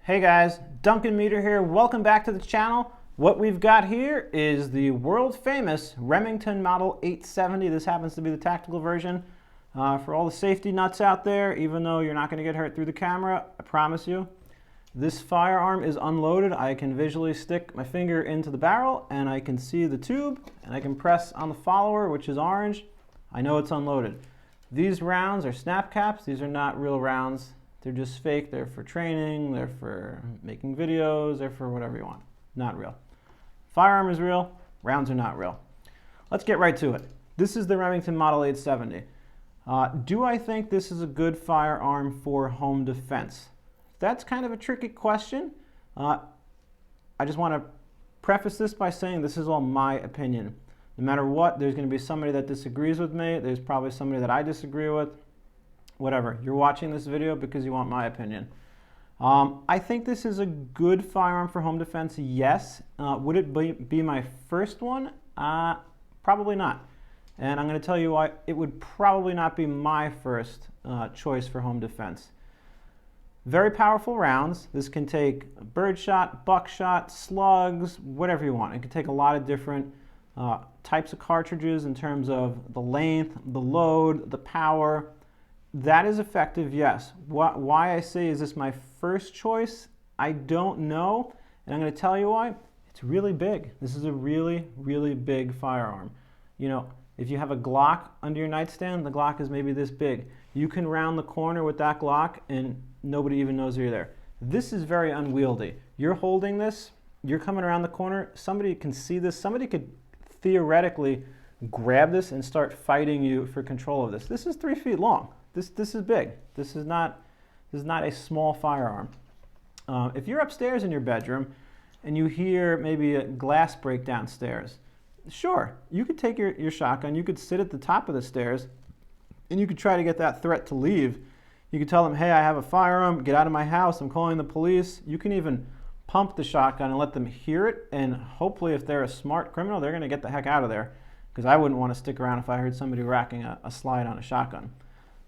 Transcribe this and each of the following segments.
Hey guys, Duncan Meter here. Welcome back to the channel. What we've got here is the world famous Remington Model 870. This happens to be the tactical version. For all the safety nuts out there, even though you're not going to get hurt through the camera, I promise you. This firearm is unloaded. I can visually stick my finger into the barrel and I can see the tube and I can press on the follower, which is orange. I know it's unloaded. These rounds are snap caps. These are not real rounds. They're just fake. They're for training. They're for making videos. They're for whatever you want. Not real. Firearm is real. Rounds are not real. Let's get right to it. This is the Remington Model 870. Do I think this is a good firearm for home defense? That's kind of a tricky question. I just want to preface this by saying this is all my opinion. No matter what, there's going to be somebody that disagrees with me. There's probably somebody that I disagree with. Whatever. You're watching this video because you want my opinion. I think this is a good firearm for home defense, yes. Would it be my first one? Probably not. And I'm going to tell you why it would probably not be my first choice for home defense. Very powerful rounds. This can take birdshot, buckshot, slugs, whatever you want. It can take a lot of different types of cartridges in terms of the length, the load, the power. That is effective, yes. Why I say is this my first choice? I don't know, and I'm going to tell you why. It's really big. This is a really, really big firearm. You know, if you have a Glock under your nightstand, the Glock is maybe this big. You can round the corner with that Glock and nobody even knows you're there. This is very unwieldy. You're holding this, you're coming around the corner, somebody can see this, somebody could theoretically grab this and start fighting you for control of this. This is 3 feet long. This is big. This is not a small firearm. If you're upstairs in your bedroom and you hear maybe a glass break downstairs, sure, you could take your shotgun, you could sit at the top of the stairs, and you could try to get that threat to leave. You could tell them, hey, I have a firearm, get out of my house, I'm calling the police. You can even pump the shotgun and let them hear it, and hopefully if they're a smart criminal, they're going to get the heck out of there, because I wouldn't want to stick around if I heard somebody racking a slide on a shotgun.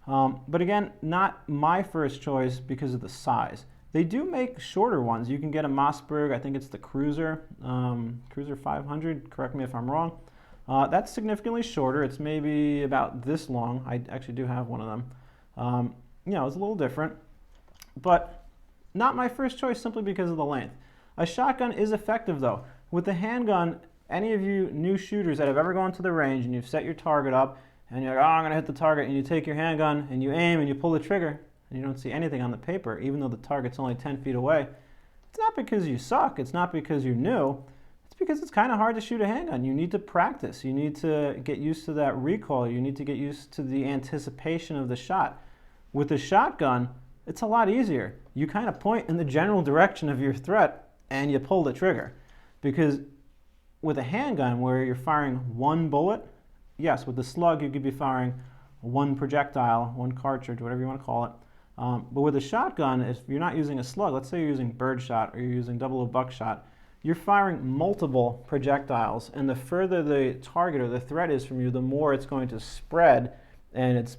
But again, not my first choice because of the size. They do make shorter ones. You can get a Mossberg, I think it's the Cruiser, Cruiser 500, correct me if I'm wrong. That's significantly shorter. It's maybe about this long. I actually do have one of them. You know, it's a little different, but not my first choice simply because of the length. A shotgun is effective though. With the handgun, any of you new shooters that have ever gone to the range and you've set your target up, and you're like, oh, I'm going to hit the target, and you take your handgun, and you aim, and you pull the trigger, and you don't see anything on the paper, even though the target's only 10 feet away. It's not because you suck. It's not because you're new. It's because it's kind of hard to shoot a handgun. You need to practice. You need to get used to that recoil. You need to get used to the anticipation of the shot. With a shotgun, it's a lot easier. You kind of point in the general direction of your threat, and you pull the trigger. Because with a handgun, where you're firing one bullet, yes, with the slug, you could be firing one projectile, one cartridge, whatever you want to call it. But with a shotgun, if you're not using a slug, let's say you're using birdshot or you're using 00 buckshot, you're firing multiple projectiles, and the further the target or the threat is from you, the more it's going to spread, and it's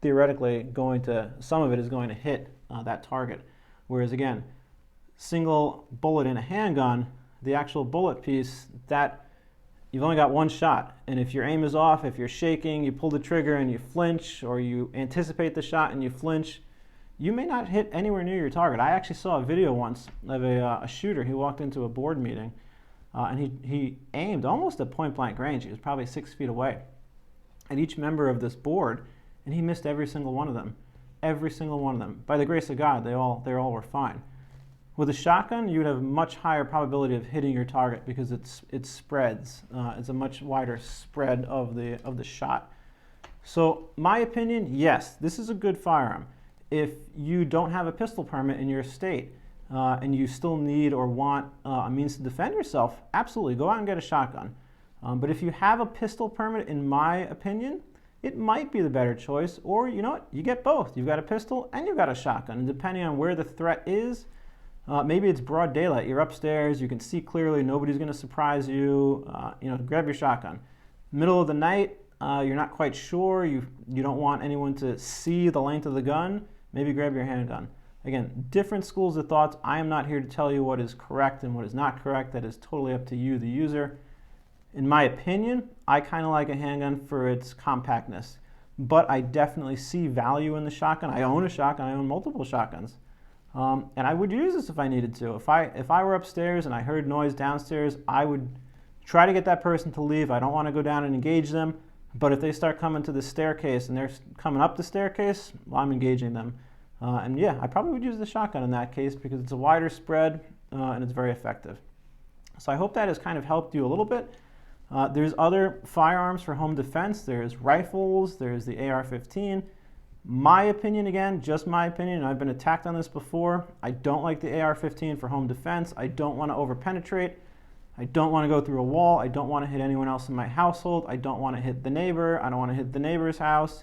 theoretically going to, some of it is going to hit that target. Whereas again, single bullet in a handgun, the actual bullet piece, that you've only got one shot, and if your aim is off, if you're shaking, you pull the trigger and you flinch, or you anticipate the shot and you flinch, you may not hit anywhere near your target. I actually saw a video once of a shooter. He walked into a board meeting, and he aimed almost at point blank range. He was probably 6 feet away at each member of this board, and he missed every single one of them. Every single one of them. By the grace of God, they all were fine. With a shotgun, you would have much higher probability of hitting your target because it spreads. It's a much wider spread of the shot. So my opinion, yes, this is a good firearm. If you don't have a pistol permit in your state and you still need or want a means to defend yourself, absolutely, go out and get a shotgun. But if you have a pistol permit, in my opinion, it might be the better choice. Or you know what, you get both. You've got a pistol and you've got a shotgun. And depending on where the threat is, maybe it's broad daylight. You're upstairs. You can see clearly. Nobody's going to surprise you. You know, grab your shotgun. Middle of the night, you're not quite sure. You don't want anyone to see the length of the gun. Maybe grab your handgun. Again, different schools of thoughts. I am not here to tell you what is correct and what is not correct. That is totally up to you, the user. In my opinion, I kind of like a handgun for its compactness, but I definitely see value in the shotgun. I own a shotgun. I own multiple shotguns. And I would use this if I needed to. If I were upstairs and I heard noise downstairs, I would try to get that person to leave. I don't want to go down and engage them. But if they start coming to the staircase and they're coming up the staircase, well, I'm engaging them. And yeah, I probably would use the shotgun in that case because it's a wider spread and it's very effective. So I hope that has kind of helped you a little bit. There's other firearms for home defense. There's rifles. There's the AR-15. My opinion, again, just my opinion, I've been attacked on this before. I don't like the AR-15 for home defense. I don't want to over-penetrate. I don't want to go through a wall. I don't want to hit anyone else in my household. I don't want to hit the neighbor. I don't want to hit the neighbor's house.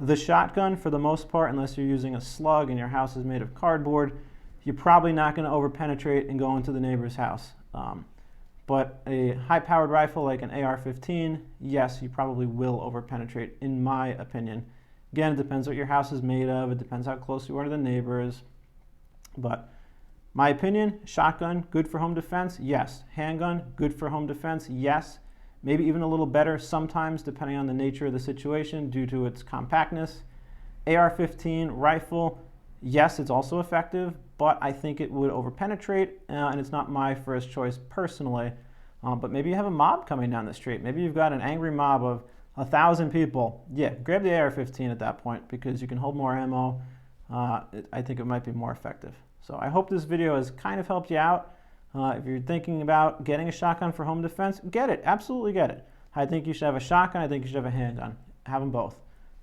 The shotgun, for the most part, unless you're using a slug and your house is made of cardboard, you're probably not going to over-penetrate and go into the neighbor's house. But a high-powered rifle like an AR-15, yes, you probably will over-penetrate, in my opinion. Again, it depends what your house is made of. It depends how close you are to the neighbors. But my opinion, shotgun, good for home defense, yes. Handgun, good for home defense, yes. Maybe even a little better sometimes, depending on the nature of the situation due to its compactness. AR-15 rifle, yes, it's also effective, but I think it would over-penetrate, and it's not my first choice personally. But maybe you have a mob coming down the street. Maybe you've got an angry mob of 1,000 people. Yeah, grab the AR-15 at that point because you can hold more ammo. I think it might be more effective. So I hope this video has kind of helped you out. If you're thinking about getting a shotgun for home defense, get it. Absolutely get it. I think you should have a shotgun. I think you should have a handgun. Have them both.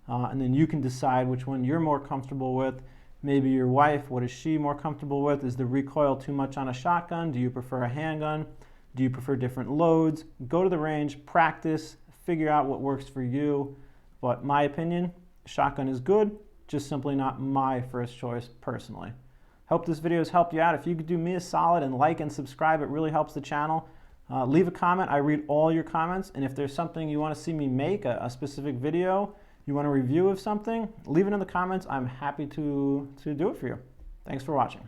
And then you can decide which one you're more comfortable with. Maybe your wife, what is she more comfortable with? Is the recoil too much on a shotgun? Do you prefer a handgun? Do you prefer different loads? Go to the range, practice, figure out what works for you. But my opinion, shotgun is good, just simply not my first choice personally. Hope this video has helped you out. If you could do me a solid and like and subscribe, it really helps the channel. Leave a comment. I read all your comments. And if there's something you want to see me make, a specific video, you want a review of something, leave it in the comments. I'm happy to do it for you. Thanks for watching.